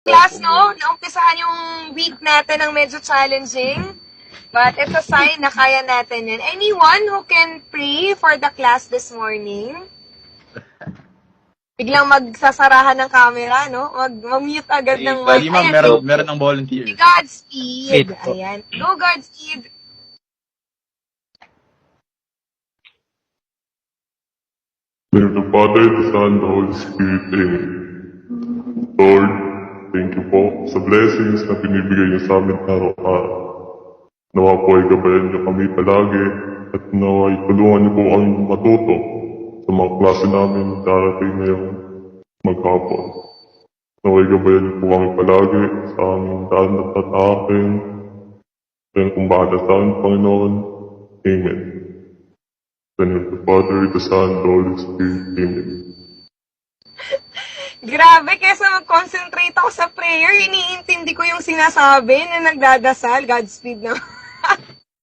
Class, no? Naumpisahan yung week natin ng medyo challenging. But it's a sign na kaya natin yun. Anyone who can pray for the class this morning? Biglang magsasarahan ng camera, no? Mag-mute agad ng mic. Bali, ma'am, meron ng volunteer. Godspeed. Ayan. Go, Godspeed. In the name of the Father, the Son, the Holy Spirit, Amen. Lord, thank you po sa blessings na binibigay niyo sa amin araw-araw. Nawa po ay gabayan niyo kami palagi at nawa ay tulungan niyo po kami matuto sa mga klase namin darating ngayong maghapon. Nawa ay gabayan niyo po kami palagi sa aming daan at tatakin. Kaya kung bahala sa amin, Panginoon. Amen. In the name of the Father, the Son, the Holy Spirit, Amen. Grabe, kesa mag-concentrate ako sa prayer, iniintindi ko yung sinasabi na nagdadasal. Godspeed na.